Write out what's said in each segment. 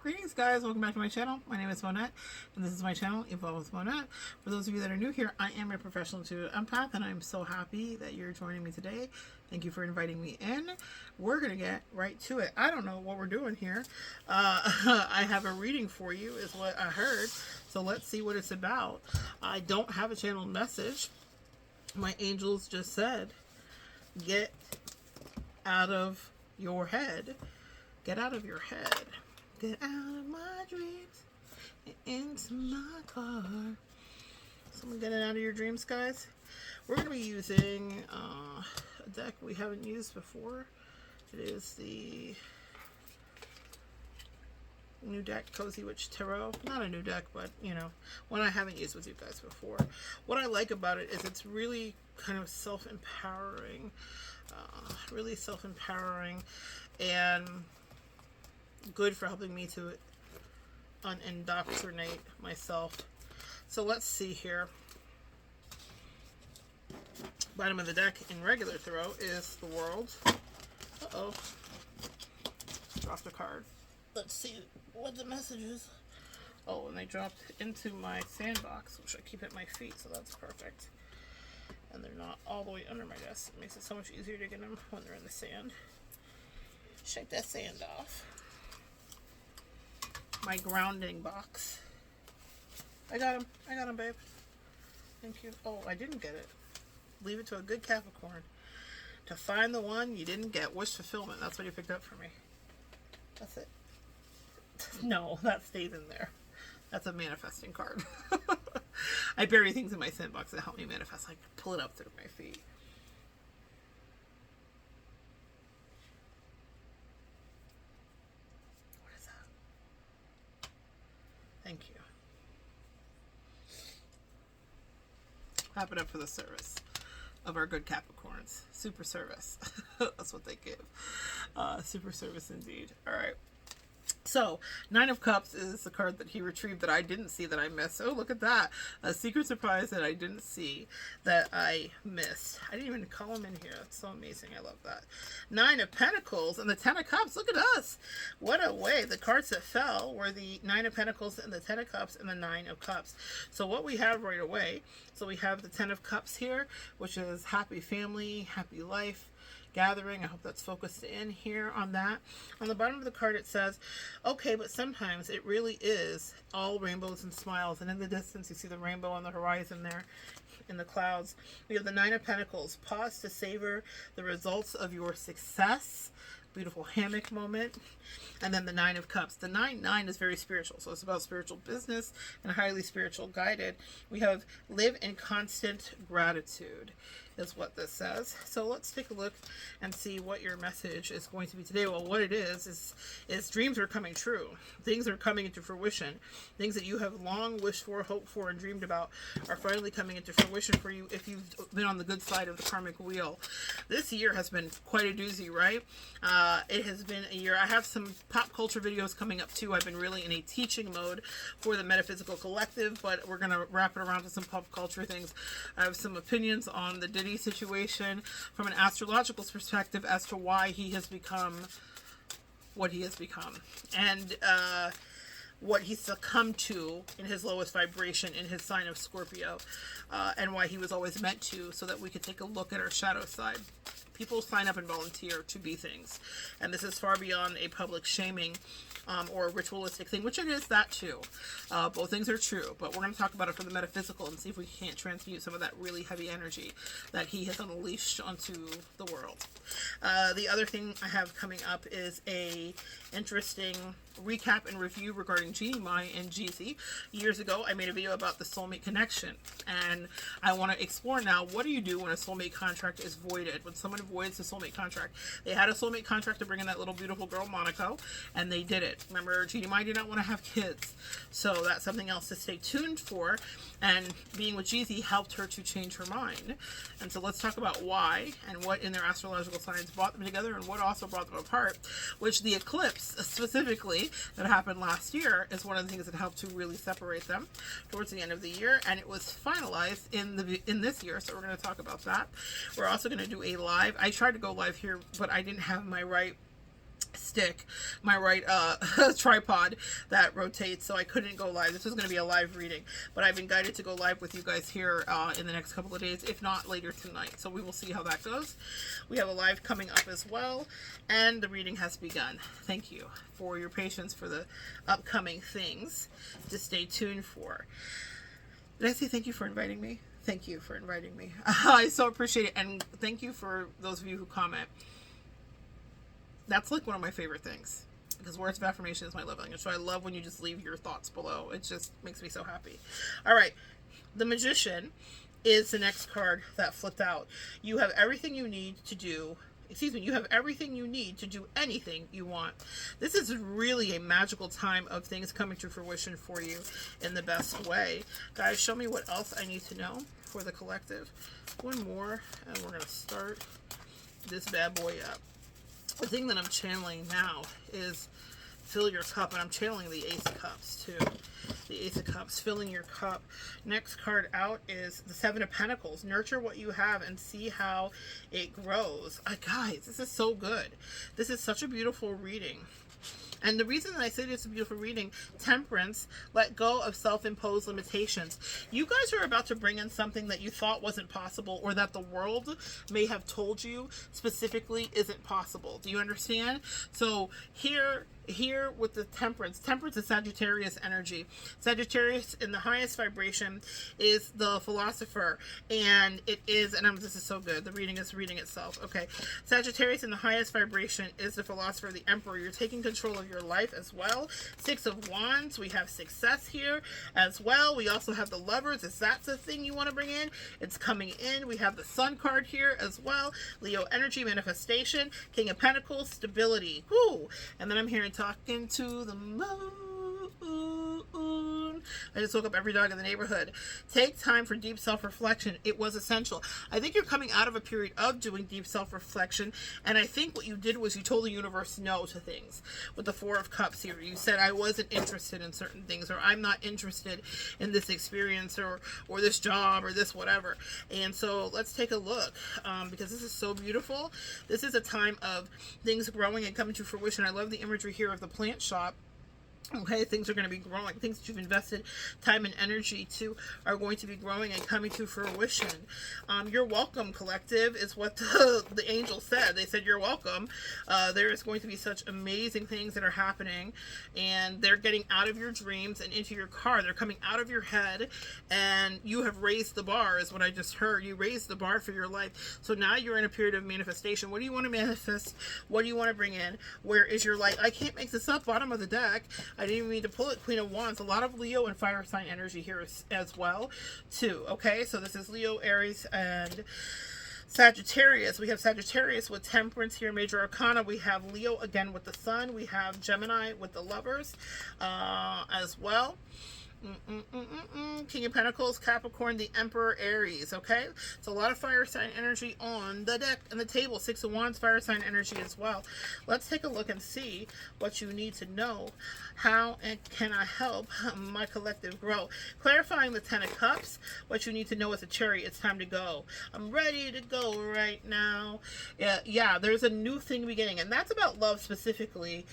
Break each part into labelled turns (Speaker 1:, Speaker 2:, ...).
Speaker 1: Greetings guys, welcome back to my channel. My name is Monette and this is my channel, Evolve with Monette. For those of you that are new here, I am a professional intuitive empath and I'm so happy that you're joining me today. Thank you for inviting me in. We're going to get right to it. I don't know what we're doing here. I have a reading for you is what I heard. So let's see what it's about. I don't have a channel message. My angels just said, get out of your head. Get out of your head. Get out of my dreams and into my car. Someone getting out of your dreams, guys. We're going to be using a deck we haven't used before. It is the new deck, Cozy Witch Tarot. Not a new deck, but, you know, one I haven't used with you guys before. What I like about it is it's really kind of self-empowering. Really self-empowering and good for helping me to unindoctrinate myself. So let's see here. Bottom of the deck in regular tarot is the World. Uh-oh. Dropped a card. Let's see what the message is. Oh, and they dropped into my sandbox, which I keep at my feet, so that's perfect. And they're not all the way under my desk. It makes it so much easier to get them when they're in the sand. Shake that sand off. My grounding box. I got him, babe. Thank you. Oh, I didn't get it. Leave it to a good Capricorn to find the one you didn't get. Wish fulfillment. That's what you picked up for me. That's it. No, that stays in there. That's a manifesting card. I bury things in my sandbox that help me manifest. I pull it up through my feet. What is that? Thank you. Clap it up for the service of our good Capricorns. Super service. That's what they give. Super service indeed. All right. So, Nine of Cups is the card that he retrieved that I didn't see, that I missed. Oh, look at that. A secret surprise that I didn't see, that I missed. I didn't even call him in here. That's so amazing. I love that. Nine of Pentacles and the Ten of Cups. Look at us. What a way. The cards that fell were the Nine of Pentacles and the Ten of Cups and the Nine of Cups. So what we have right away, so we have the Ten of Cups here, which is happy family, happy life, gathering. I hope that's focused in here on that. On the bottom of the card it says, okay, but sometimes it really is all rainbows and smiles, and in the distance you see the rainbow on the horizon there in the clouds. We have the Nine of Pentacles. Pause to savor the results of your success. Beautiful hammock moment. And then the Nine of Cups. The 9 is very spiritual, so it's about spiritual business and highly spiritual guided. We have live in constant gratitude is what this says. So let's take a look and see what your message is going to be today. Well, what it is dreams are coming true. Things are coming into fruition. Things that you have long wished for, hoped for, and dreamed about are finally coming into fruition for you if you've been on the good side of the karmic wheel. This year has been quite a doozy, right? It has been a year. I have some pop culture videos coming up too. I've been really in a teaching mode for the Metaphysical Collective, but we're going to wrap it around to some pop culture things. I have some opinions on the Diddy situation from an astrological perspective as to why he has become what he has become, and what he succumbed to in his lowest vibration in his sign of Scorpio, and why he was always meant to, so that we could take a look at our shadow side. People sign up and volunteer to be things, and this is far beyond a public shaming or a ritualistic thing, which it is that too. Both things are true, but we're going to talk about it for the metaphysical and see if we can't transmute some of that really heavy energy that he has unleashed onto the world. The other thing I have coming up is a interesting recap and review regarding Jeannie Mai and Jeezy. Years ago, I made a video about the soulmate connection, and I want to explore now, what do you do when a soulmate contract is voided? When someone voids a soulmate contract. They had a soulmate contract to bring in that little beautiful girl, Monaco, and they did it. Remember, Jeannie Mai did not want to have kids, so that's something else to stay tuned for, and being with Jeezy helped her to change her mind. And so let's talk about why and what in their astrological signs brought them together and what also brought them apart, which the eclipse specifically that happened last year is one of the things that helped to really separate them towards the end of the year, and it was finalized in this year, so we're going to talk about that. We're also going to do a live. I tried to go live here, but I didn't have my right stick, my right tripod that rotates, so I couldn't go live. This was going to be a live reading, but I've been guided to go live with you guys here in the next couple of days, if not later tonight. So we will see how that goes. We have a live coming up as well, and the reading has begun. Thank you for your patience for the upcoming things to stay tuned for. Did I say thank you for inviting me? Thank you for inviting me. I so appreciate it, and thank you for those of you who comment. That's like one of my favorite things, because words of affirmation is my love language. So I love when you just leave your thoughts below. It just makes me so happy. All right. The Magician is the next card that flipped out. You have everything you need to do. You have everything you need to do anything you want. This is really a magical time of things coming to fruition for you in the best way. Guys, show me what else I need to know for the collective. One more, and we're going to start this bad boy up. The thing that I'm channeling now is fill your cup, and I'm channeling the Ace of Cups too. The Ace of Cups, filling your cup. Next card out is the Seven of Pentacles. Nurture what you have and see how it grows. Guys, this is so good. This is such a beautiful reading. And the reason that I say it's a beautiful reading, Temperance, let go of self-imposed limitations. You guys are about to bring in something that you thought wasn't possible, or that the world may have told you specifically isn't possible. Do you understand? So here with the Temperance is Sagittarius energy. Sagittarius in the highest vibration is the philosopher, and it is, and this is so good, the reading is reading itself. Okay, Sagittarius in the highest vibration is the philosopher, the emperor. You're taking control of your life as well. Six of Wands, we have success here as well. We also have the Lovers. Is that the thing you want to bring in? It's coming in. We have the Sun card here as well. Leo energy, manifestation. King of Pentacles, stability. Whoo! And then I'm hearing talking to the moon. I just woke up every dog in the neighborhood. Take time for deep self-reflection. It was essential. I think you're coming out of a period of doing deep self-reflection, and I think what you did was you told the universe no to things. With the Four of Cups here, you said, I wasn't interested in certain things, or I'm not interested in this experience, or this job, or this whatever. And so let's take a look, because this is so beautiful. This is a time of things growing and coming to fruition. I love the imagery here of the plant shop. Okay, things are going to be growing. Things that you've invested time and energy to are going to be growing and coming to fruition. You're welcome, collective, is what the angel said. They said, you're welcome. There is going to be such amazing things that are happening, and they're getting out of your dreams and into your car. They're coming out of your head, and you have raised the bar, is what I just heard. You raised the bar for your life. So now you're in a period of manifestation. What do you want to manifest? What do you want to bring in? Where is your light? I can't make this up. Bottom of the deck. I didn't even mean to pull it. Queen of Wands. A lot of Leo and fire sign energy here as well, too. Okay, so this is Leo, Aries, and Sagittarius. We have Sagittarius with Temperance here, Major Arcana. We have Leo again with the Sun. We have Gemini with the Lovers as well. King of Pentacles, Capricorn, the Emperor, Aries. Okay, so a lot of fire sign energy on the deck and the table. Six of Wands, fire sign energy as well. Let's take a look and see what you need to know. How can I help my collective grow? Clarifying the Ten of Cups. What you need to know is a Chariot. It's time to go. I'm ready to go right now. Yeah, there's a new thing beginning, and that's about love specifically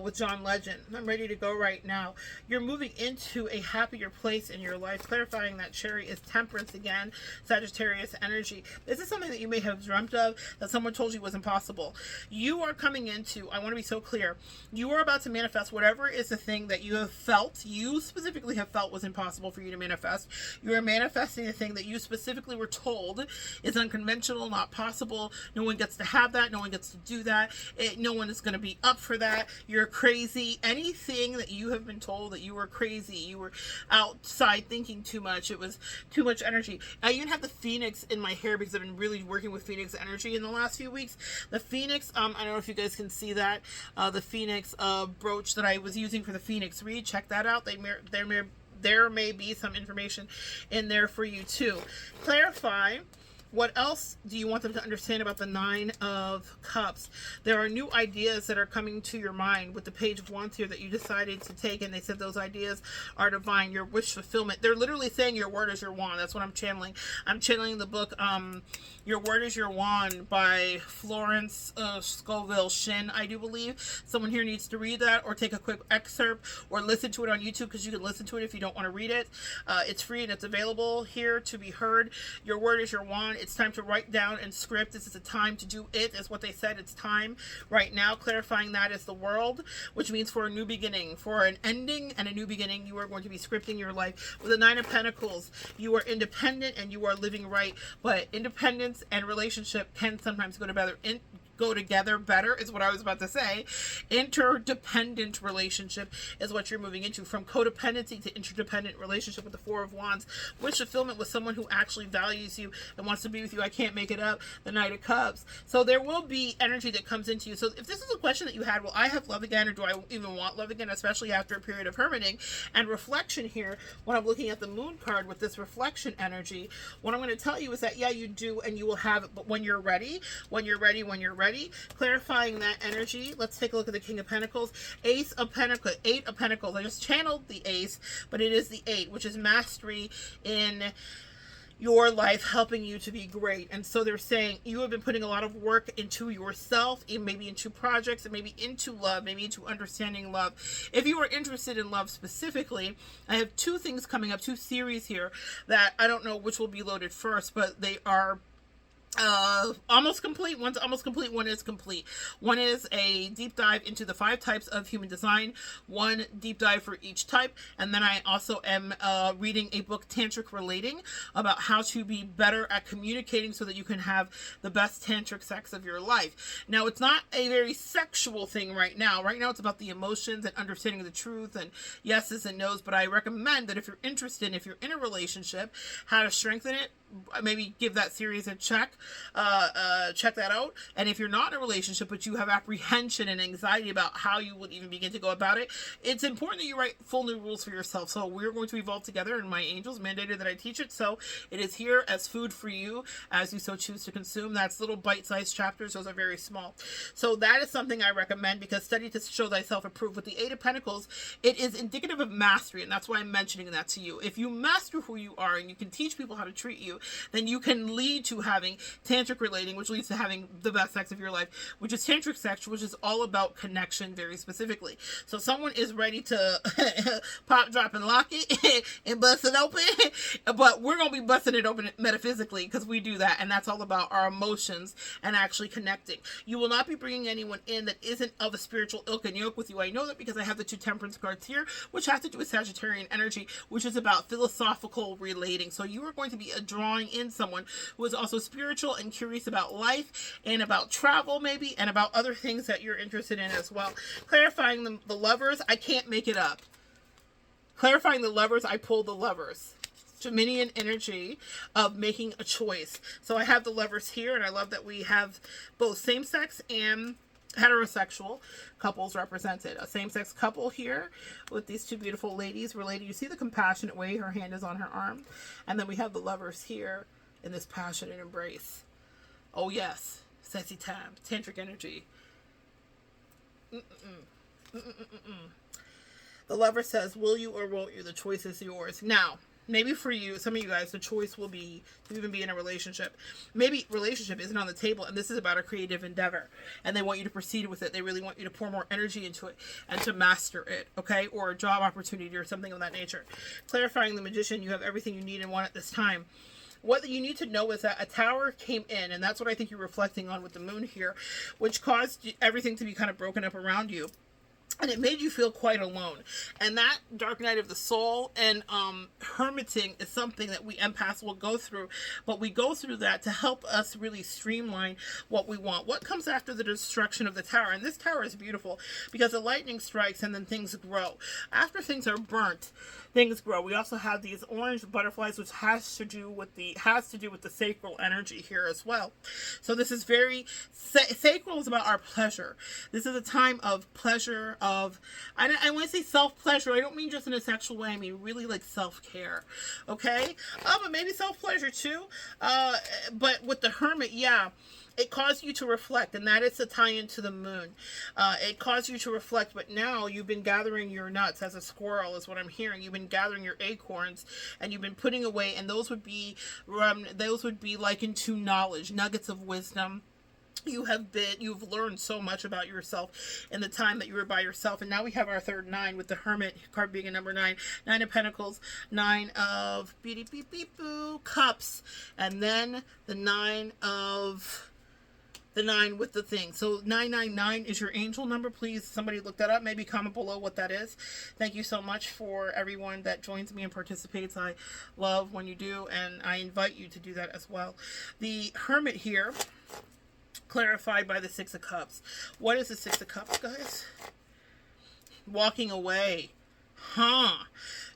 Speaker 1: with John Legend. I'm ready to go right now. You're moving into a happier place in your life. Clarifying that Chariot is Temperance again, Sagittarius energy. This is something that you may have dreamt of, that someone told you was impossible. You are coming into, I want to be so clear, you are about to manifest whatever is the thing that you have felt, you specifically have felt was impossible for you to manifest. You are manifesting the thing that you specifically were told is unconventional, not possible. No one gets to have that. No one gets to do that. No one is going to be up for that. You're crazy. Anything that you have been told that you were crazy, you were outside thinking too much, it was too much energy. I even have the Phoenix in my hair because I've been really working with Phoenix energy in the last few weeks. The Phoenix, I don't know if you guys can see that, the Phoenix brooch that I was using for the Phoenix read. Check that out. There may be some information in there for you too. Clarify What else do you want them to understand about the Nine of Cups? There are new ideas that are coming to your mind with the Page of Wands here that you decided to take, and they said those ideas are divine, your wish fulfillment. They're literally saying your word is your wand. That's what I'm channeling. I'm channeling the book Your Word is Your Wand by Florence Scovel Shinn, I do believe. Someone here needs to read that or take a quick excerpt or listen to it on YouTube, because you can listen to it if you don't want to read it. It's free and it's available here to be heard. Your word is your wand. It's time to write down and script. This is a time to do it, is what they said. It's time right now. Clarifying that is the world, which means for a new beginning, for an ending and a new beginning. You are going to be scripting your life. With the Nine of Pentacles, you are independent and you are living right, but independence and relationship can sometimes go together better, is what I was about to say. Interdependent relationship is what you're moving into, from codependency to interdependent relationship with the Four of Wands. Wish fulfillment with someone who actually values you and wants to be with you. I can't make it up. The Knight of Cups. So there will be energy that comes into you. So if this is a question that you had, will I have love again, or do I even want love again, especially after a period of hermiting and reflection here, when I'm looking at the Moon card with this reflection energy, what I'm going to tell you is that, yeah, you do, and you will have it, but when you're ready, when you're ready, when you're ready. Clarifying that energy, let's take a look at the King of Pentacles. Ace of Pentacles, Eight of Pentacles. I just channeled the Ace, but it is the Eight, which is mastery in your life, helping you to be great. And so they're saying you have been putting a lot of work into yourself, and maybe into projects, and maybe into love, maybe into understanding love. If you are interested in love specifically, I have two things coming up, two series here that I don't know which will be loaded first, but they are almost complete. One's almost complete, one is complete. One is a deep dive into the 5 types of human design, one deep dive for each type, and then I also am reading a book, Tantric Relating, about how to be better at communicating so that you can have the best tantric sex of your life. Now, it's not a very sexual thing right now. Right now it's about the emotions and understanding the truth and yeses and nos, but I recommend that if you're interested, if you're in a relationship, how to strengthen it, maybe give that series a check that out. And if you're not in a relationship but you have apprehension and anxiety about how you would even begin to go about it, it's important that you write full new rules for yourself. So we're going to evolve together, and my angels mandated that I teach it, so it is here as food for you as you so choose to consume. That's little bite-sized chapters. Those are very small. So that is something I recommend, because study to show thyself approved. With the Eight of Pentacles, it is indicative of mastery, and that's why I'm mentioning that to you. If you master who you are and you can teach people how to treat you, then you can lead to having tantric relating, which leads to having the best sex of your life, which is tantric sex, which is all about connection very specifically. So someone is ready to pop, drop, and lock it and bust it open, but we're going to be busting it open metaphysically, because we do that, and that's all about our emotions and actually connecting. You will not be bringing anyone in that isn't of a spiritual ilk and yoke with you. I know that because I have the 2 Temperance cards here, which have to do with Sagittarian energy, which is about philosophical relating. So you are going to be drawing in someone who is also spiritual and curious about life and about travel, maybe, and about other things that you're interested in as well. Clarifying the Lovers, I can't make it up. Clarifying the Lovers, I pulled the Lovers. Geminian energy of making a choice. So I have the Lovers here, and I love that we have both same-sex and heterosexual couples represented. A same-sex couple here with these 2 beautiful ladies related. You see the compassionate way her hand is on her arm, and then we have the Lovers here in this passionate embrace. Oh yes, sexy time, tantric energy. The Lover says, will you or won't you? The choice is yours. Now, maybe for you, some of you guys, the choice will be to even be in a relationship. Maybe relationship isn't on the table, and this is about a creative endeavor, and they want you to proceed with it. They really want you to pour more energy into it and to master it, okay? Or a job opportunity or something of that nature. Clarifying the Magician, you have everything you need and want at this time. What you need to know is that a tower came in, and that's what I think you're reflecting on with the Moon here, which caused everything to be kind of broken up around you. And it made you feel quite alone. And that dark night of the soul and hermiting is something that we empaths will go through. But we go through that to help us really streamline what we want. What comes after the destruction of the tower? And this tower is beautiful because the lightning strikes and then things grow. After things are burnt, things grow. We also have these orange butterflies, which has to do with the sacral energy here as well. So this is very sacral is about our pleasure. This is a time of pleasure, of, I want to say self-pleasure. I don't mean just in a sexual way. I mean really like self-care. Okay? But maybe self-pleasure too. But with the Hermit, yeah, it caused you to reflect, and that is to tie into the moon. It caused you to reflect, but now you've been gathering your nuts as a squirrel, is what I'm hearing. You've been gathering your acorns, and you've been putting away, and those would be likened to knowledge, nuggets of wisdom. You've learned so much about yourself in the time that you were by yourself. And now we have our third 9 with the Hermit card being a number 9. 9 of Pentacles, 9 of beep beep beep boo cups, and then the 9 with the thing. So 999 is your angel number. Please, somebody look that up. Maybe comment below what that is. Thank you so much for everyone that joins me and participates. I love when you do, and I invite you to do that as well. The Hermit here, clarified by the 6 of Cups. What is the 6 of Cups, guys? Walking away.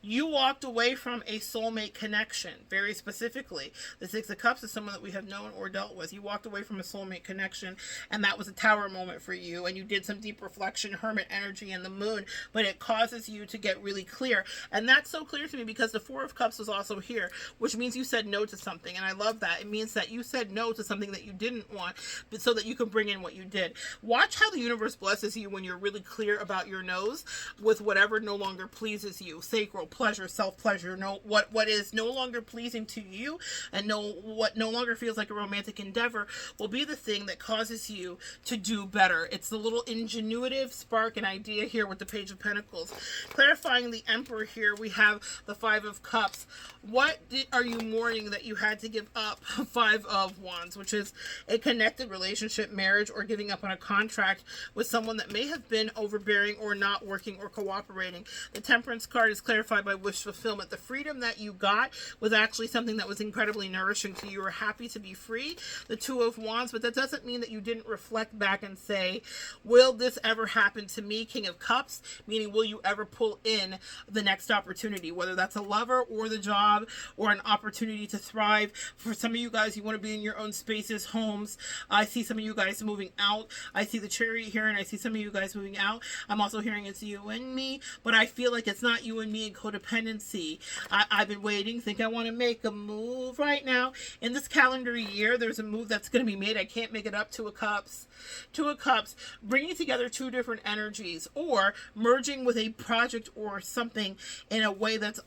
Speaker 1: You walked away from a soulmate connection, very specifically. The 6 of Cups is someone that we have known or dealt with. You walked away from a soulmate connection, and that was a tower moment for you, and you did some deep reflection, Hermit energy, and the moon, but it causes you to get really clear. And that's so clear to me because the 4 of Cups was also here, which means you said no to something, and I love that. It means that you said no to something that you didn't want, but so that you can bring in what you did. Watch how the universe blesses you when you're really clear about your no's with whatever no longer pleases you. Sacral, pleasure, self-pleasure, what is no longer pleasing to you, and what no longer feels like a romantic endeavor will be the thing that causes you to do better. It's the little ingenuitive spark and idea here with the Page of Pentacles. Clarifying the Emperor here, we have the 5 of Cups. What are you mourning that you had to give up? 5 of Wands, which is a connected relationship, marriage, or giving up on a contract with someone that may have been overbearing or not working or cooperating. The Temperance card is clarified by wish fulfillment. The freedom that you got was actually something that was incredibly nourishing to you. You were happy to be free. The 2 of Wands, but that doesn't mean that you didn't reflect back and say, will this ever happen to me? King of Cups, meaning will you ever pull in the next opportunity, whether that's a lover or the job or an opportunity to thrive. For some of you guys, you want to be in your own spaces, homes. I see some of you guys moving out. I see the Chariot here, and I see some of you guys moving out. I'm also hearing it's you and me, but I feel like it's not you and me in codependency. I've been waiting, think I want to make a move right now. In this calendar year, there's a move that's going to be made. I can't make it up. 2 of Cups. 2 of Cups, bringing together 2 different energies, or merging with a project or something in a way that's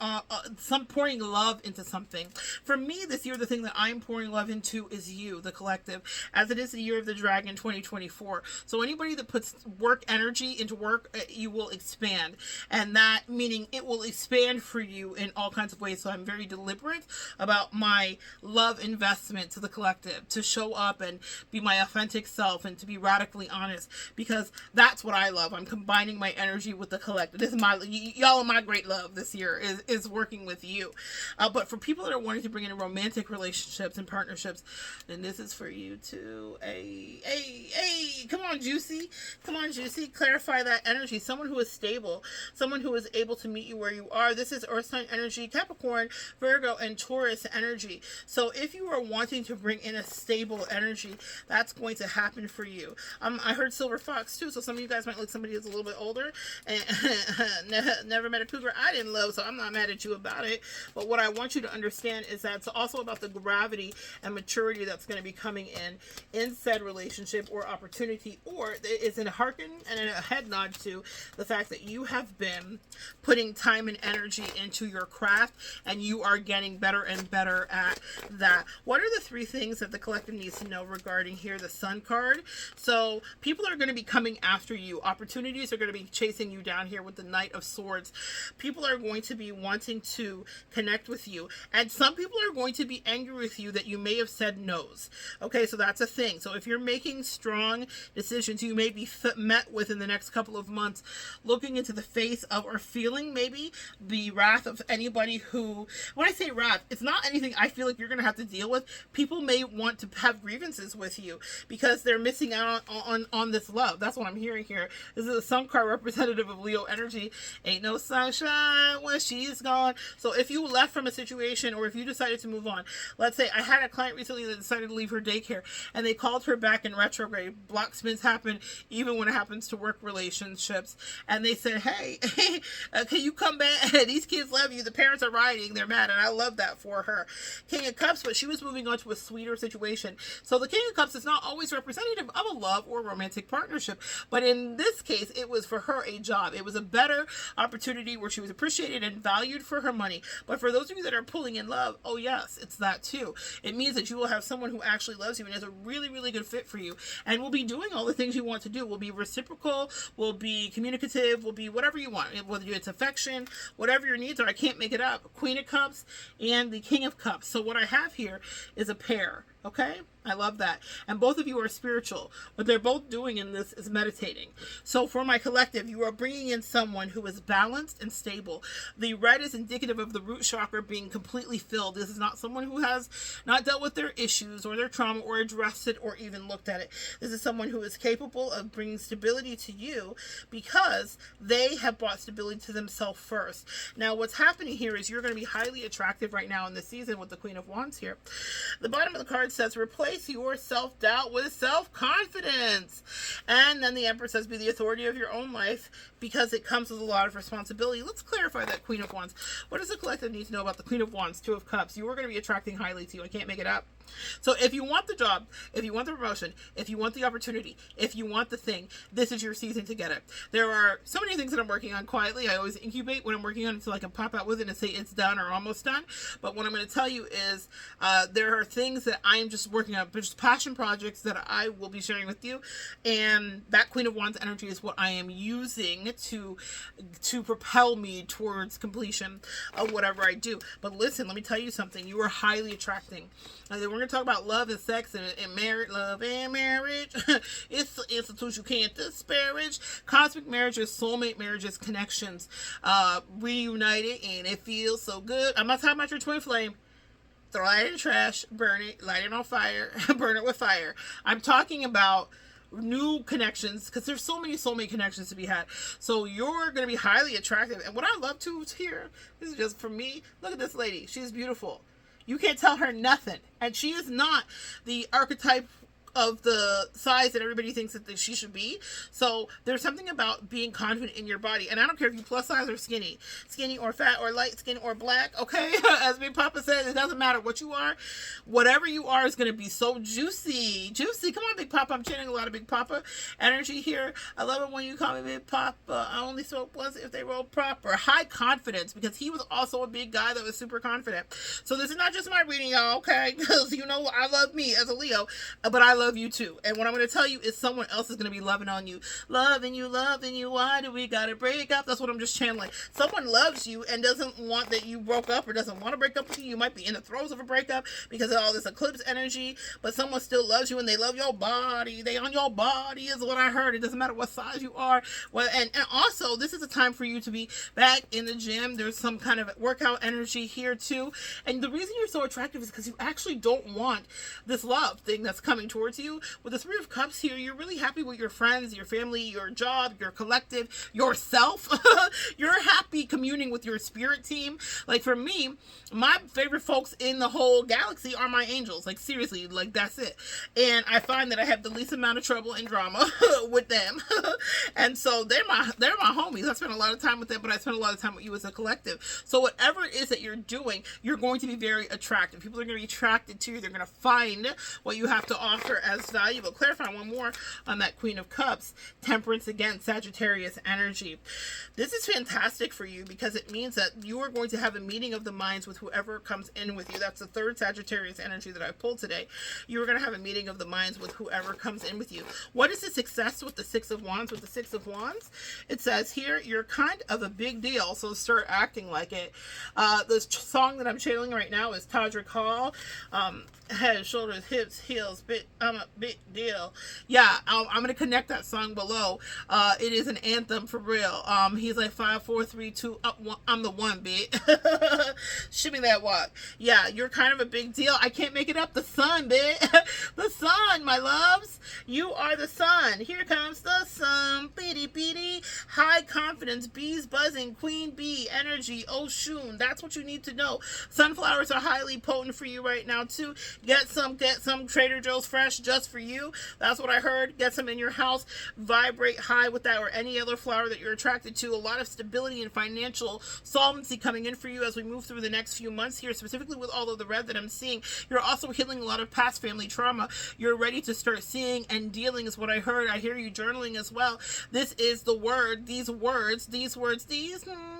Speaker 1: some pouring love into something. For me, this year, the thing that I'm pouring love into is you, the collective, as it is the year of the dragon 2024. So anybody that puts work energy into work, you will expand. And that meaning it will expand for you in all kinds of ways. So I'm very deliberate about my love investment to the collective, to show up and be my authentic self and to be radically honest, because that's what I love. I'm combining my energy with the collective. This is y'all are my great love this year is working with you. But for people that are wanting to bring in romantic relationships and partnerships, then this is for you too. Hey, come on, Juicy. Come on, Juicy. Clarify that energy. Someone who is stable, someone who is able to meet you where you are. This is Earth sign energy, Capricorn, Virgo, and Taurus energy. So if you are wanting to bring in a stable energy, that's going to happen for you. I heard Silver Fox too, so some of you guys might look somebody who's a little bit older and never met a cougar I didn't love, so I'm not mad at you about it. But what I want you to understand is that it's also about the gravity and maturity that's going to be coming in said relationship or opportunity, or it's in a hearken and a head nod to the fact that you have been putting time and energy into your craft, and you are getting better and better at that. What are the 3 things that the collective needs to know regarding here? The Sun card. So people are going to be coming after you. Opportunities are going to be chasing you down here with the Knight of Swords. People are going to be wanting to connect with you, and some people are going to be angry with you that you may have said no's. Okay, so that's a thing. So if you're making strong decisions, you may be met with in the next couple of months, looking into the face of or feeling maybe the wrath of anybody who, when I say wrath, it's not anything I feel like you're going to have to deal with. People may want to have grievances with you because they're missing out on this love. That's what I'm hearing here. This is a sun card representative of Leo energy. Ain't no sunshine when she's gone. So if you left from a situation, or if you decided to move on, let's say I had a client recently that decided to leave her daycare and they called her back in retrograde. Block spins happen even when it happens to work relationships. And they said, hey, can you come back? These kids love you. The parents are rioting. They're mad. And I love that for her. King of Cups, but she was moving on to a sweeter situation. So the King of Cups is not always representative of a love or romantic partnership. But in this case, it was for her a job. It was a better opportunity where she was appreciated and valued for her money. But for those of you that are pulling in love, oh yes, it's that too. It means that you will have someone who actually loves you and is a really, really good fit for you and will be doing all the things you want to do. Will be reciprocal, will be communicative, will be whatever you want. Whether it's affection, whatever your needs are. I can't make it up. Queen of Cups and the King of Cups. So what I have here is a pair. Okay, I love that. And both of you are spiritual. What they're both doing in this is meditating. So for my collective, you are bringing in someone who is balanced and stable. The red is indicative of the root chakra being completely filled. This is not someone who has not dealt with their issues or their trauma or addressed it or even looked at it. This is someone who is capable of bringing stability to you because they have brought stability to themselves first. Now, what's happening here is you're going to be highly attractive right now in this season with the Queen of Wands here. The bottom of the card says replace your self-doubt with self-confidence, and then the Empress says be the authority of your own life because it comes with a lot of responsibility. Let's clarify that Queen of Wands. What does the collective need to know about the Queen of Wands? Two of Cups. You are going to be attracting highly to you. I can't make it up. So if you want the job, if you want the promotion, if you want the opportunity, if you want the thing, this is your season to get it. There are so many things that I'm working on quietly. I always incubate when I'm working on it until I can pop out with it and say it's done or almost done. But what I'm going to tell you is there are things that I am just working on, just passion projects that I will be sharing with you. And that Queen of Wands energy is what I am using to propel me towards completion of whatever I do. But listen, let me tell you something. You are highly attracting. We're going to talk about love and sex and marriage, love and marriage. It's the institution you can't disparage. Cosmic marriages, soulmate marriages, connections, reunited, and it feels so good. I'm not talking about your twin flame. Throw it in the trash, burn it, light it on fire, burn it with fire. I'm talking about new connections because there's so many soulmate connections to be had. So you're going to be highly attractive. And what I love to hear, this is just for me, look at this lady. She's beautiful. You can't tell her nothing. And she is not the archetype of the size that everybody thinks that she should be. So there's something about being confident in your body. And I don't care if you plus size or skinny or fat or light skin or black, okay? As Big Papa said, it doesn't matter what you are. Whatever you are is going to be so juicy. Juicy. Come on, Big Papa. I'm channeling a lot of Big Papa energy here. I love it when you call me Big Papa. I only smoke once if they roll proper. High confidence, because he was also a big guy that was super confident. So this is not just my reading, y'all, okay? Because you know I love me as a Leo, but I love you too. And what I'm going to tell you is someone else is going to be loving on you. Loving you. Why do we got to break up? That's what I'm just channeling. Someone loves you and doesn't want that you broke up or doesn't want to break up with you. You might be in the throes of a breakup because of all this eclipse energy, but someone still loves you and they love your body. They on your body is what I heard. It doesn't matter what size you are. Well, and also this is a time for you to be back in the gym. There's some kind of workout energy here too. And the reason you're so attractive is because you actually don't want this love thing that's coming towards you. With the Three of Cups here, you're really happy with your friends, your family, your job, your collective, yourself. You're happy communing with your spirit team. Like for me, my favorite folks in the whole galaxy are my angels. Like seriously, like that's it. And I find that I have the least amount of trouble and drama with them. And so they're my homies. I spend a lot of time with them, but I spend a lot of time with you as a collective. So whatever it is that you're doing, you're going to be very attractive. People are going to be attracted to you. They're going to find what you have to offer as valuable. Clarify one more on that Queen of Cups. Temperance again, Sagittarius energy. This is fantastic for you because it means that you are going to have a meeting of the minds with whoever comes in with you. That's the third Sagittarius energy that I pulled today. You are going to have a meeting of the minds with whoever comes in with you. What is the success with the Six of Wands? With the Six of Wands, it says here, you're kind of a big deal, so start acting like it. The song that I'm channeling right now is Todrick Hall. Head, shoulders, hips, heels, I'm a big deal. Yeah, I'm going to connect that song below. It is an anthem for real. He's like 5, 4, 3, two up one, I'm the one, bitch. Shimmy that walk. Yeah, you're kind of a big deal. I can't make it up. The sun, bitch. The sun, my loves. You are the sun. Here comes the sun. Beady beady. High confidence. Bees buzzing. Queen bee energy. Oshun. That's what you need to know. Sunflowers are highly potent for you right now too. Get some Trader Joe's fresh just for you. That's what I heard. Get some in your house. Vibrate high with that, or any other flower that you're attracted to. A lot of stability and financial solvency coming in for you as we move through the next few months here, specifically with all of the red that I'm seeing. You're also healing a lot of past family trauma. You're ready to start seeing and dealing is what I heard. I hear you journaling as well. This is the word, these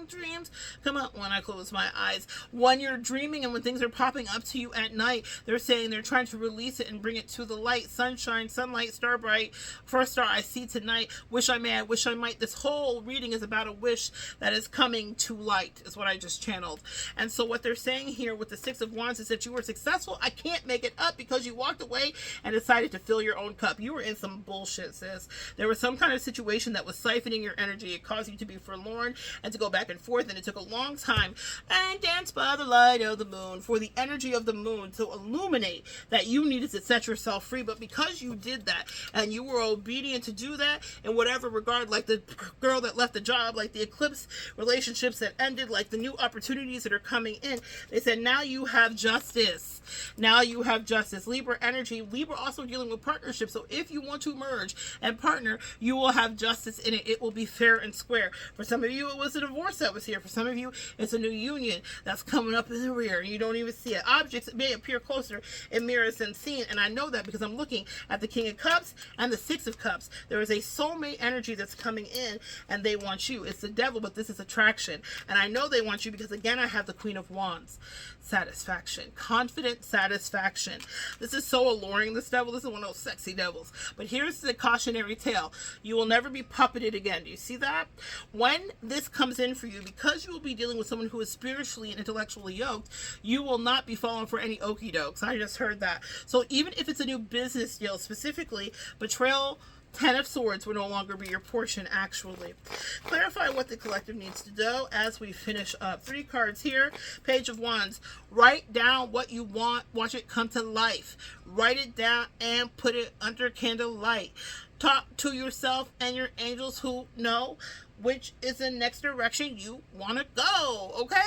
Speaker 1: dreams come out when I close my eyes. When you're dreaming and when things are popping up to you at night, they're saying they're trying to release it and bring it to the light. Sunshine, sunlight, star bright, first star I see tonight. Wish I may, I wish I might. This whole reading is about a wish that is coming to light, is what I just channeled. And so what they're saying here with the Six of Wands is that you were successful. I can't make it up because you walked away and decided to fill your own cup. You were in some bullshit, sis. There was some kind of situation that was siphoning your energy. It caused you to be forlorn and to go back and forth, and it took a long time. And dance by the light of the moon, for the energy of the moon to illuminate that you needed to set yourself free. But because you did that and you were obedient to do that in whatever regard, like the girl that left the job, like the eclipse relationships that ended, like the new opportunities that are coming in, they said now you have justice. Now you have justice. Libra energy. Libra also dealing with partnerships. So if you want to merge and partner, you will have justice in it. It will be fair and square. For some of you, it was a divorce that was here. For some of you, it's a new union that's coming up in the rear and you don't even see it. Objects may appear closer in mirrors than seen, and I know that because I'm looking at the King of Cups and the Six of Cups. There is a soulmate energy that's coming in and they want you. It's the devil, but this is attraction. And I know they want you because, again, I have the Queen of Wands. Satisfaction. Confident satisfaction. This is so alluring, this devil. This is one of those sexy devils. But here's the cautionary tale. You will never be puppeted again. Do you see that? When this comes in for you, because you will be dealing with someone who is spiritually and intellectually yoked, you will not be falling for any okie dokes. I just heard that. So even if it's a new business deal, specifically, betrayal, Ten of Swords will no longer be your portion, actually. Clarify what the collective needs to do as we finish up. 3 cards here. Page of Wands. Write down what you want. Watch it come to life. Write it down and put it under candlelight. Talk to yourself and your angels who know which is the next direction you want to go, okay?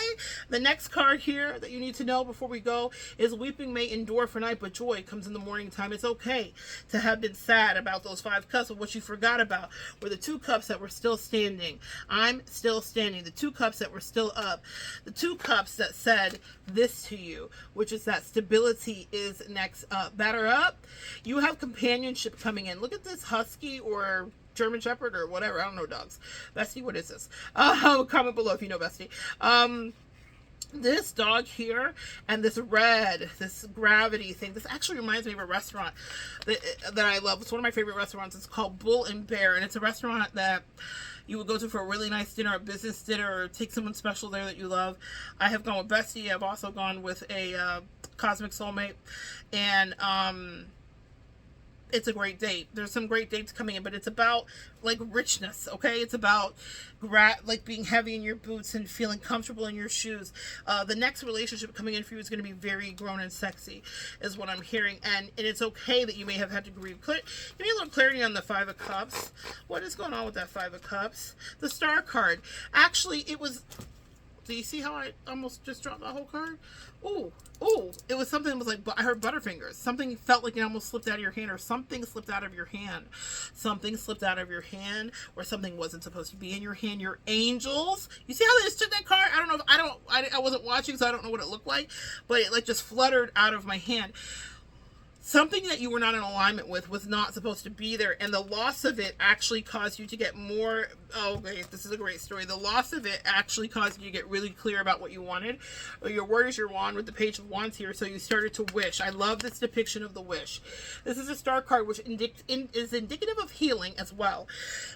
Speaker 1: The next card here that you need to know before we go is weeping may endure for night, but joy comes in the morning time. It's okay to have been sad about those 5 cups, but what you forgot about were the 2 cups that were still standing. I'm still standing. The 2 cups that were still up. The 2 cups that said this to you, which is that stability is next up. Batter up. You have companionship coming in. Look at this husky or German Shepherd or whatever. I don't know dogs. Bestie, what is this? Comment below if you know Bestie. This dog here and this red, this gravity thing, this actually reminds me of a restaurant that I love. It's one of my favorite restaurants. It's called Bull and Bear, and it's a restaurant that you would go to for a really nice dinner, a business dinner, or take someone special there that you love. I have gone with Bestie. I've also gone with a cosmic soulmate, and it's a great date. There's some great dates coming in, but it's about like richness, okay? It's about like being heavy in your boots and feeling comfortable in your shoes. The next relationship coming in for you is going to be very grown and sexy, is what I'm hearing. And it's okay that you may have had to grieve. Give me a little clarity on the 5 of Cups. What is going on with that 5 of Cups? The Star card. Actually, it was... Do you see how I almost just dropped that whole card? Ooh, it was something that was like, I heard butterfingers. Something felt like it almost slipped out of your hand, or something slipped out of your hand. Something slipped out of your hand, or something wasn't supposed to be in your hand. Your angels. You see how they just took that card? I don't know if I wasn't watching, so I don't know what it looked like, but it like just fluttered out of my hand. Something that you were not in alignment with was not supposed to be there, and the loss of it actually caused you to get more... Oh, wait, this is a great story. The loss of it actually caused you to get really clear about what you wanted. Your word is your wand with the Page of Wands here, so you started to wish. I love this depiction of the wish. This is a Star card, which is indicative of healing as well.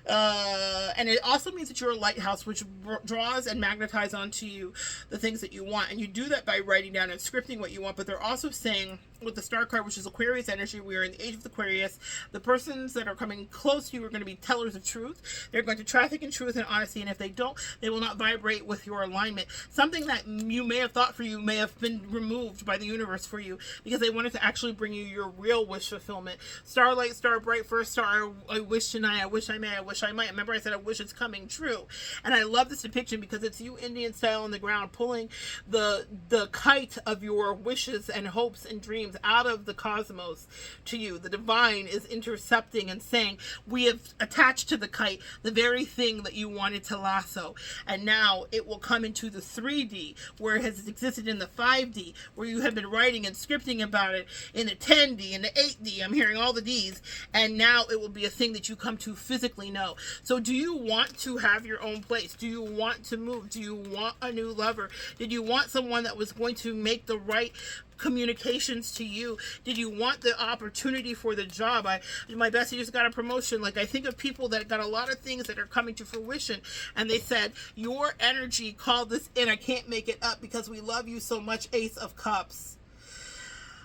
Speaker 1: And it also means that you're a lighthouse, which draws and magnetizes onto you the things that you want, and you do that by writing down and scripting what you want, but they're also saying with the Star card, which is Aquarius energy. We are in the age of Aquarius. The persons that are coming close to you are going to be tellers of truth. They're going to traffic in truth and honesty, and if they don't, they will not vibrate with your alignment. Something that you may have thought for you may have been removed by the universe for you, because they wanted to actually bring you your real wish fulfillment. Starlight, star bright, first star, I wish tonight, I wish I may, I wish I might. Remember I said I wish it's coming true. And I love this depiction because it's you Indian style on the ground, pulling the kite of your wishes and hopes and dreams out of the cosmos to you. The divine is intercepting and saying, we have attached to the kite the very thing that you wanted to lasso, and now it will come into the 3D where it has existed in the 5D, where you have been writing and scripting about it in the 10D and the 8D. I'm hearing all the D's, and now it will be a thing that you come to physically know. So do you want to have your own place? Do you want to move? Do you want a new lover? Did you want someone that was going to make the right communications to you? Did you want the opportunity for the job? My bestie just got a promotion. Like, I think of people that got a lot of things that are coming to fruition, and they said, your energy called this in. I can't make it up because we love you so much, Ace of Cups.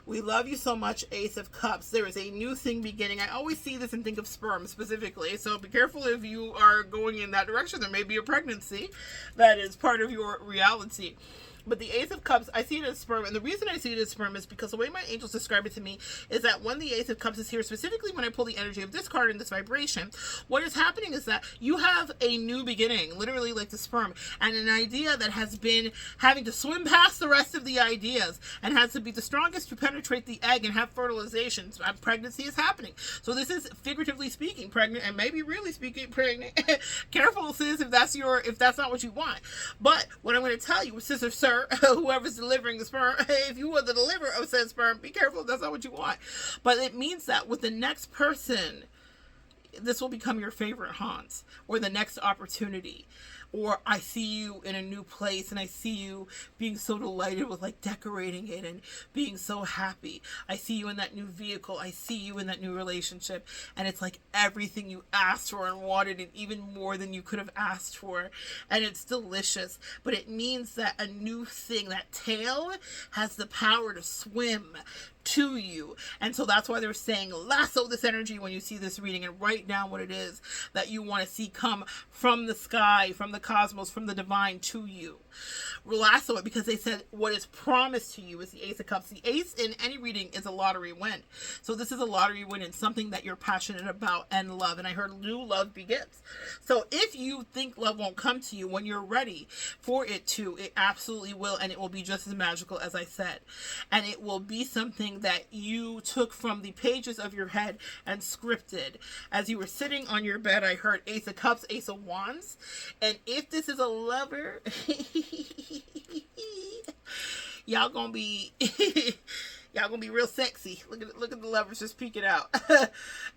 Speaker 1: We love you so much, Ace of Cups. There is a new thing beginning. I always see this and think of sperm specifically, so be careful if you are going in that direction. There may be a pregnancy that is part of your reality. But the Ace of Cups, I see it as sperm. And the reason I see it as sperm is because the way my angels describe it to me is that when the Ace of Cups is here, specifically when I pull the energy of this card in this vibration, what is happening is that you have a new beginning, literally like the sperm, and an idea that has been having to swim past the rest of the ideas and has to be the strongest to penetrate the egg and have fertilization. So pregnancy is happening. So this is figuratively speaking pregnant, and maybe really speaking pregnant. Careful, sis, if that's not what you want. But what I'm going to tell you, sister, sir, whoever's delivering the sperm, if you are the deliverer of said sperm, be careful if that's not what you want. But it means that with the next person, this will become your favorite haunts, or the next opportunity. Or I see you in a new place and I see you being so delighted with like decorating it and being so happy. I see you in that new vehicle. I see you in that new relationship. And it's like everything you asked for and wanted, and even more than you could have asked for. And it's delicious. But it means that a new thing, that tail, has the power to swim to you. And so that's why they're saying lasso this energy when you see this reading, and write down what it is that you want to see come from the sky, from the cosmos, from the divine to you. Lasso it, because they said what is promised to you is the Ace of Cups. The Ace in any reading is a lottery win. So this is a lottery win in something that you're passionate about and love. And I heard new love begins. So if you think love won't come to you when you're ready for it to, it absolutely will. And it will be just as magical as I said. And it will be something that you took from the pages of your head and scripted. As you were sitting on your bed, I heard Ace of Cups, Ace of Wands. And if this is a lover, y'all gonna be y'all gonna be real sexy. Look at the lovers just peeking out.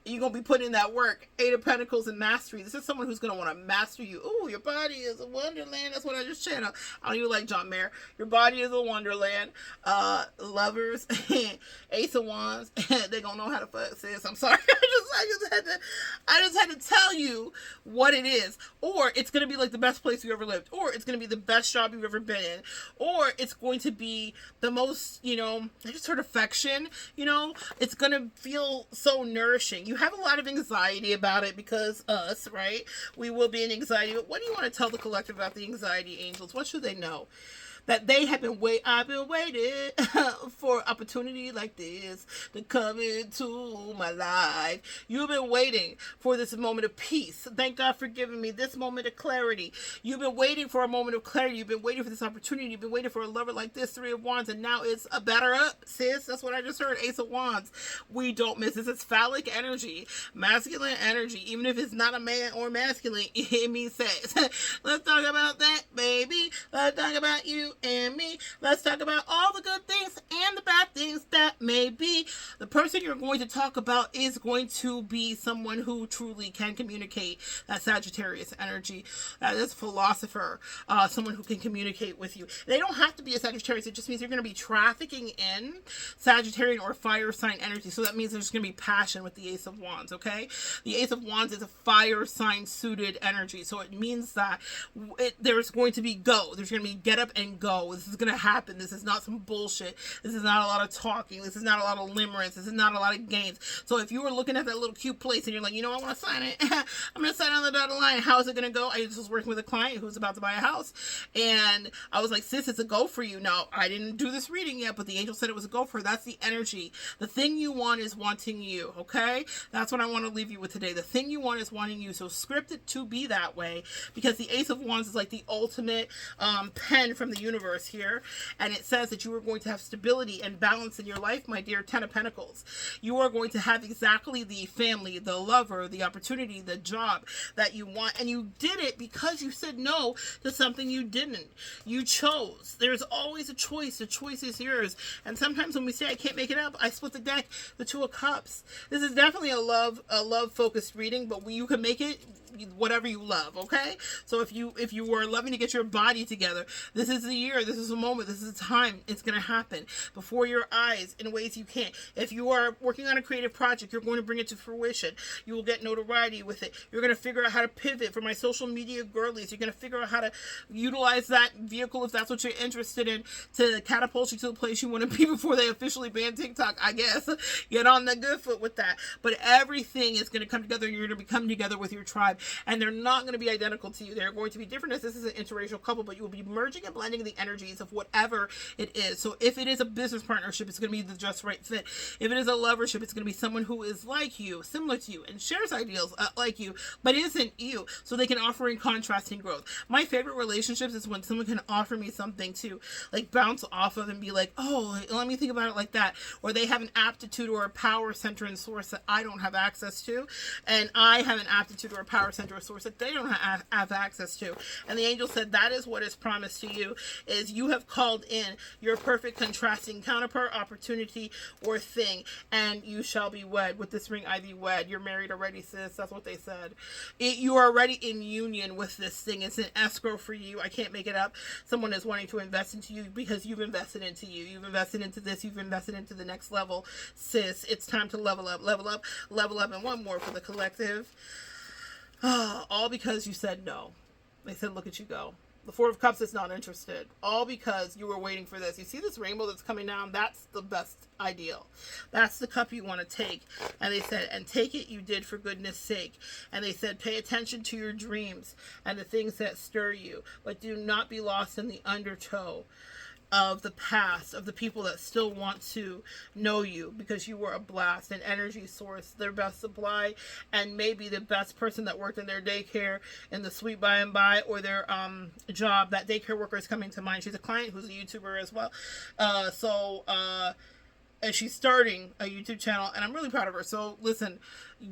Speaker 1: You're gonna be putting in that work. 8 of Pentacles and mastery. This is someone who's gonna want to master you. Ooh, your body is a wonderland. That's what I just channeled. I don't even like John Mayer. Your body is a wonderland. Lovers, Ace of Wands. They gonna know how to fuck, sis. I'm sorry. I just had to tell you what it is. Or it's gonna be like the best place you ever lived. Or it's gonna be the best job you've ever been in. Or it's going to be the most, just sort of affection, it's gonna feel so nourishing. You have a lot of anxiety about it because us, right? We will be in anxiety. But what do you want to tell the collective about the anxiety angels? What should they know? That they have been I've been waiting for opportunity like this to come into my life. You've been waiting for this moment of peace. Thank God for giving me this moment of clarity. You've been waiting for a moment of clarity. You've been waiting for this opportunity. You've been waiting for a lover like this, 3 of Wands, and now it's a batter up, sis. That's what I just heard, Ace of Wands. We don't miss this. It's phallic energy, masculine energy. Even if it's not a man or masculine, it means sex. Let's talk about that, baby. Let's talk about you and me. Let's talk about all the good things and the bad things that may be. The person you're going to talk about is going to be someone who truly can communicate. That Sagittarius energy. That is a philosopher. Someone who can communicate with you. They don't have to be a Sagittarius. It just means you're going to be trafficking in Sagittarian or fire sign energy. So that means there's going to be passion with the Ace of Wands, okay? The Ace of Wands is a fire sign suited energy. So it means that there's going to be go. There's going to be get up and go. This is going to happen. This is not some bullshit. This is not a lot of talking. This is not a lot of limerence. This is not a lot of games. So if you were looking at that little cute place and you're like, you know, I want to sign it. I'm going to sign on the dotted line. How is it going to go? I just was working with a client who's about to buy a house. And I was like, sis, it's a go for you. Now, I didn't do this reading yet, but the angel said it was a go for her. That's the energy. The thing you want is wanting you, okay? That's what I want to leave you with today. The thing you want is wanting you. So script it to be that way, because the Ace of Wands is like the ultimate pen from the universe here. And it says that you are going to have stability and balance in your life, my dear Ten of Pentacles. You are going to have exactly the family, the lover, the opportunity, the job that you want. And you did it because you said no to something you didn't. You chose. There's always a choice. The choice is yours. And sometimes when we say I can't make it up, I split the deck, the Two of Cups. This is definitely a love focused reading, but you can make it whatever you love, okay? So if you were loving to get your body together, this is the year, this is a moment, this is the time. It's going to happen before your eyes in ways you can't. If you are working on a creative project, you're going to bring it to fruition. You will get notoriety with it. You're going to figure out how to pivot. For my social media girlies, you're going to figure out how to utilize that vehicle, if that's what you're interested in, to catapult you to the place you want to be before they officially ban TikTok, I guess. Get on the good foot with that. But everything is going to come together, and you're going to come together with your tribe. And they're not going to be identical to you. They're going to be different, as this is an interracial couple, but you will be merging and blending the energies of whatever it is. So if it is a business partnership, it's going to be the just right fit. If it is a lovership, it's going to be someone who is like you, similar to you, and shares ideals like you, but isn't you. So they can offer in contrasting growth. My favorite relationships is when someone can offer me something to like bounce off of and be like, oh, let me think about it like that. Or they have an aptitude or a power center and source that I don't have access to. And I have an aptitude or a power center or source that they don't have access to. And the angel said that is what is promised to you, is you have called in your perfect contrasting counterpart, opportunity, or thing, and you shall be wed. With this ring, Ivy wed. You're married already, sis. That's what they said. You are already in union with this thing. It's an escrow for you. I can't make it up. Someone is wanting to invest into you because you've invested into you. You've invested into this. You've invested into the next level, sis. It's time to level up, level up, level up. And one more for the collective. All because you said no. They said, look at you go. The Four of Cups is not interested. All because you were waiting for this. You see this rainbow that's coming down? That's the best ideal. That's the cup you want to take. And they said, and take it you did for goodness sake. And they said, pay attention to your dreams and the things that stir you, but do not be lost in the undertow of the past, of the people that still want to know you, because you were a blast, an energy source, their best supply, and maybe the best person that worked in their daycare in the sweet by and by, or their job. That daycare worker is coming to mind. She's a client who's a YouTuber as well. And she's starting a YouTube channel, and I'm really proud of her. So listen,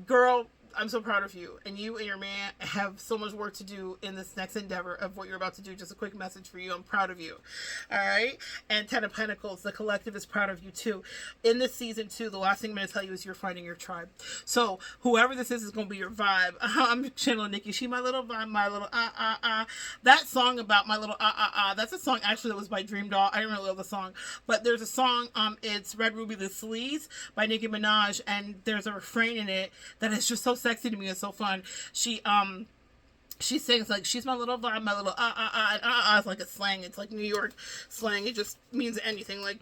Speaker 1: girl, I'm so proud of you. And you and your man have so much work to do in this next endeavor of what you're about to do. Just a quick message for you. I'm proud of you. All right? And Ten of Pentacles, the collective is proud of you too. In this season too, the last thing I'm going to tell you is you're finding your tribe. So whoever this is going to be your vibe. I'm channeling Nikki. She my little vibe, my little That song about my little that's a song actually that was by Dream Doll. I didn't really love the song. But there's a song, it's Red Ruby the Sleaze by Nicki Minaj. And there's a refrain in it that is just so sexy to me. It's so fun. She sings like, she's my little vibe, my little it's like a slang. It's like New York slang. It just means anything. Like,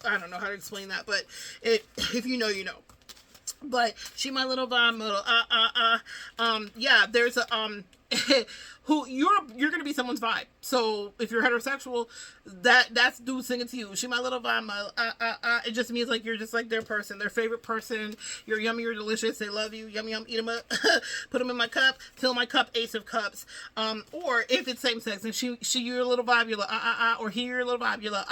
Speaker 1: I don't know how to explain that, but if you know, you know. But she my little vibe, my little yeah, there's a who you're gonna be someone's vibe. So if you're heterosexual, that's dude singing to you. She my little vibe, my it just means like you're just like their person, their favorite person. You're yummy, you're delicious. They love you. Yum yum, eat them up. Put them in my cup. Fill my cup. Ace of Cups. Or if it's same sex and she your little vibe, you're like or he your little vibe, you're like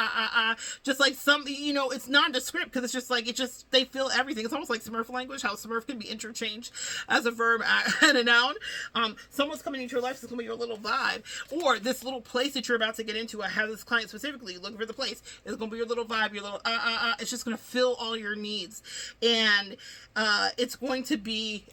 Speaker 1: Just like some, you know, it's nondescript because it's just like they feel everything. It's almost like Smurf language. How Smurf can be interchanged as a verb and a noun. Someone's coming into your life. It's gonna going to be your little vibe. Or this little place that you're about to get into. I have this client specifically looking for the place. It's going to be your little vibe, your little It's just going to fill all your needs. And it's going to be...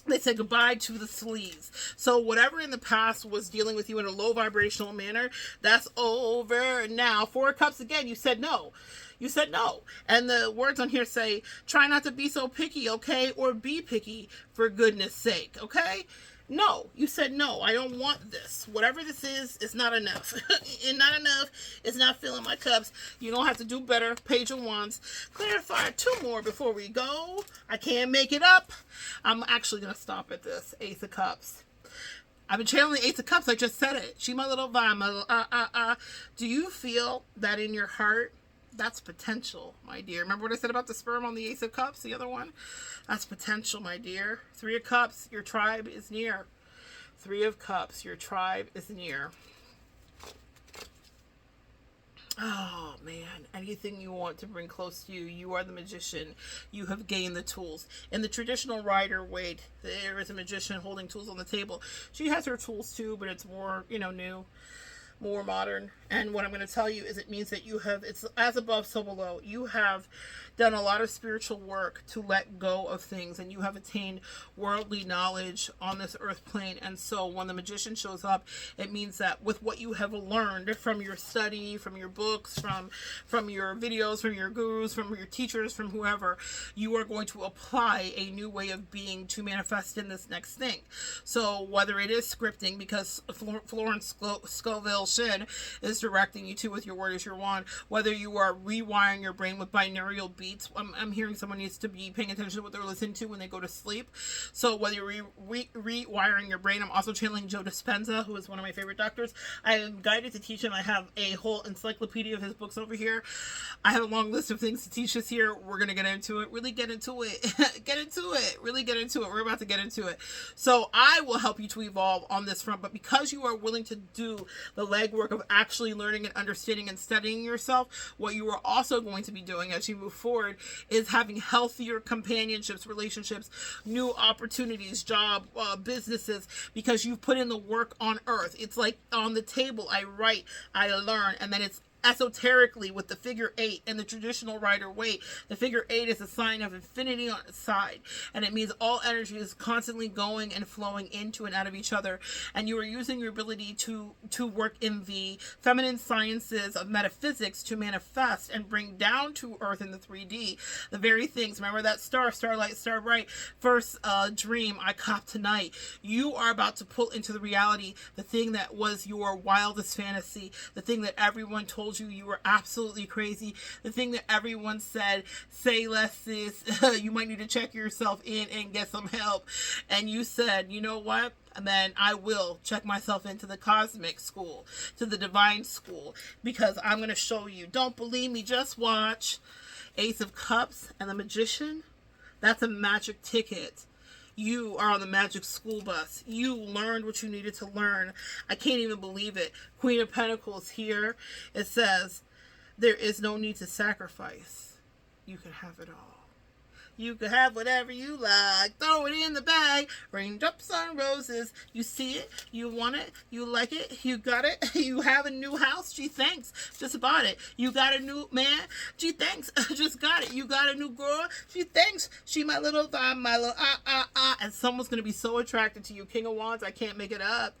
Speaker 1: they said goodbye to the sleaze. So whatever in the past was dealing with you in a low vibrational manner, that's over now. 4 of Cups again, you said no. You said no. And the words on here say, try not to be so picky, okay? Or be picky for goodness sake, okay? No, you said no. I don't want this. Whatever this is, it's not enough. It's not enough. It's not filling my cups. You don't have to do better. Page of Wands. Clarify 2 more before we go. I can't make it up. I'm actually going to stop at this. Ace of Cups. I've been channeling Ace of Cups. I just said it. She my little vibe. My little Do you feel that in your heart? That's potential, my dear. Remember what I said about the sperm on the Ace of Cups, the other one? That's potential, my dear. 3 of Cups, your tribe is near. 3 of Cups, your tribe is near. Oh, man. Anything you want to bring close to you, you are the magician. You have gained the tools. In the traditional Rider-Waite, there is a magician holding tools on the table. She has her tools too, but it's more, new. More modern. And what I'm going to tell you is it means that you have, it's as above, so below. You have done a lot of spiritual work to let go of things, and you have attained worldly knowledge on this earth plane. And so when the magician shows up, it means that with what you have learned from your study, from your books, from your videos, from your gurus, from your teachers, from whoever, you are going to apply a new way of being to manifest in this next thing. So whether it is scripting, because Florence Scoville Shin is directing you to with your word is your wand, whether you are rewiring your brain with binaural beats. I'm hearing someone needs to be paying attention to what they're listening to when they go to sleep. So whether you're rewiring your brain, I'm also channeling Joe Dispenza, who is one of my favorite doctors. I am guided to teach him. I have a whole encyclopedia of his books over here. I have a long list of things to teach us here. We're going to get into it. Really get into it. Get into it. Really get into it. We're about to get into it. So I will help you to evolve on this front. But because you are willing to do the legwork of actually learning and understanding and studying yourself, what you are also going to be doing as you move forward is having healthier companionships, relationships, new opportunities, job, businesses, because you've put in the work on earth. It's like on the table, I write, I learn, and then it's esoterically with the figure 8 and the traditional Rider-Waite. The figure 8 is a sign of infinity on its side, and it means all energy is constantly going and flowing into and out of each other, and you are using your ability to work in the feminine sciences of metaphysics to manifest and bring down to earth in the 3D the very things. Remember that star, starlight, star bright, first dream I copped tonight. You are about to pull into the reality the thing that was your wildest fantasy, the thing that everyone told you were absolutely crazy, the thing that everyone said, say less sis, you might need to check yourself in and get some help, and you said, you know what, and then I will check myself into the cosmic school, to the divine school, because I'm going to show you. Don't believe me, just watch. Ace of Cups and the Magician, that's a magic ticket. You are on the magic school bus. You learned what you needed to learn. I can't even believe it. Queen of Pentacles here. It says, there is no need to sacrifice. You can have it all. You can have whatever you like. Throw it in the bag. Raindrops on roses. You see it. You want it. You like it. You got it. You have a new house. Gee, thanks. Just bought it. You got a new man. Gee, thanks. Just got it. You got a new girl. Gee, thanks. She my little vibe, my little And someone's going to be so attracted to you. King of Wands, I can't make it up.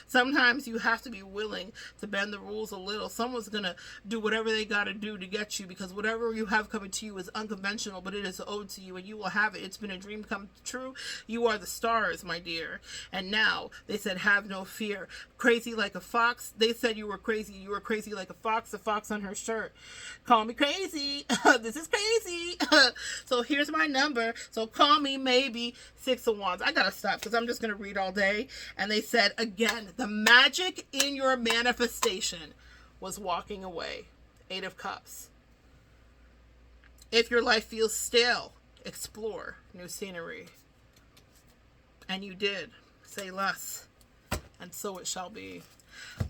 Speaker 1: Sometimes you have to be willing to bend the rules a little. Someone's going to do whatever they got to do to get you, because whatever you have coming to you is unconventional, but it is owed to you, and you will have it. It's been a dream come true. You are the stars, my dear. And now they said, have no fear. Crazy like a fox. They said you were crazy. You were crazy like a fox on her shirt. Call me crazy. This is crazy. So here's my number. So call me maybe. 6 of Wands. I got to stop because I'm just going to read all day. And they said, again, the magic in your manifestation was walking away. 8 of Cups. If your life feels stale, explore new scenery. And you did. Say less. And so it shall be.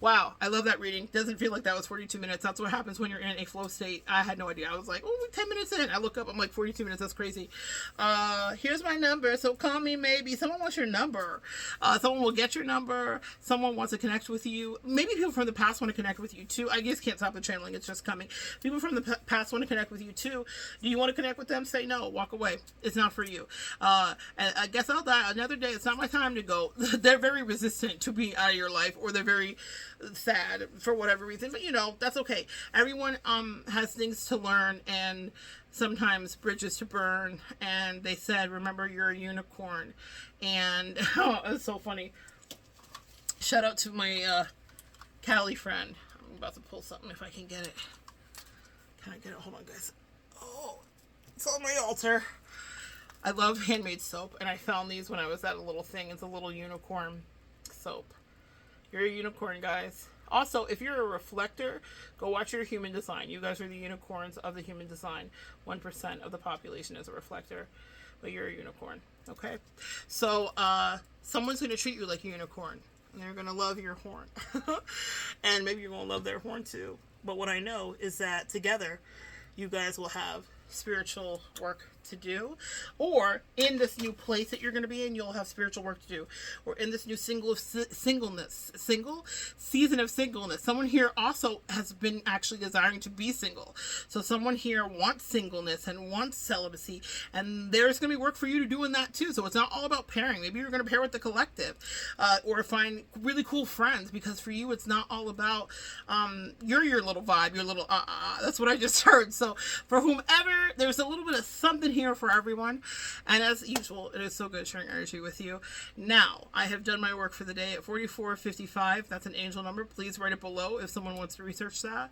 Speaker 1: Wow, I love that reading. Doesn't feel like that was 42 minutes. That's what happens when you're in a flow state. I had no idea. I was like, oh, 10 minutes in. I look up, I'm like, 42 minutes. That's crazy. Here's my number, so call me maybe. Someone wants your number. Someone will get your number. Someone wants to connect with you. Maybe people from the past want to connect with you too. I just can't stop the channeling. It's just coming. People from the past want to connect with you too. Do you want to connect with them? Say no. Walk away. It's not for you. And I guess I'll die another day. It's not my time to go. They're very resistant to be out of your life, or they're very sad for whatever reason, but that's okay. Everyone has things to learn and sometimes bridges to burn, and they said, remember, you're a unicorn. And it's so funny. Shout out to my Cali friend. I'm about to pull something if I can get it. Can I get it? Hold on, guys. Oh, it's on my altar. I love handmade soap, and I found these when I was at a little thing. It's a little unicorn soap. You're a unicorn, guys. Also, if you're a reflector, go watch your human design. You guys are the unicorns of the human design. 1% of the population is a reflector, but you're a unicorn, okay? So, someone's going to treat you like a unicorn, and they're going to love your horn. And maybe you're going to love their horn too. But what I know is that together, you guys will have spiritual work to do, or in this new place that you're going to be in, you'll have spiritual work to do, or in this new season of singleness. Someone here also has been actually desiring to be single, so someone here wants singleness and wants celibacy, and there's going to be work for you to do in that too. So it's not all about pairing. Maybe you're going to pair with the collective, or find really cool friends, because for you it's not all about you're your little vibe, your little that's what I just heard. So for whomever, there's a little bit of something here for everyone, and as usual, it is so good sharing energy with you. Now I have done my work for the day at 44:55. That's an angel number. Please write it below if someone wants to research that.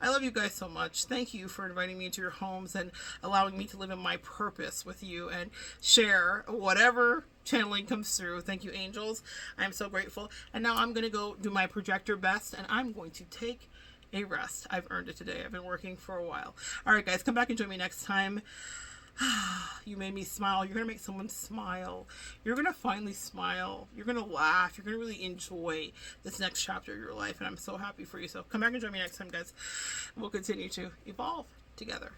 Speaker 1: I love you guys so much. Thank you for inviting me into your homes and allowing me to live in my purpose with you and share whatever channeling comes through. Thank you, angels. I'm so grateful. And now I'm going to go do my projector best, and I'm going to take a rest. I've earned it today. I've been working for a while. All right, guys, come back and join me next time. You made me smile. You're going to make someone smile. You're going to finally smile. You're going to laugh. You're going to really enjoy this next chapter of your life, and I'm so happy for you. So come back and join me next time, guys. We'll continue to evolve together.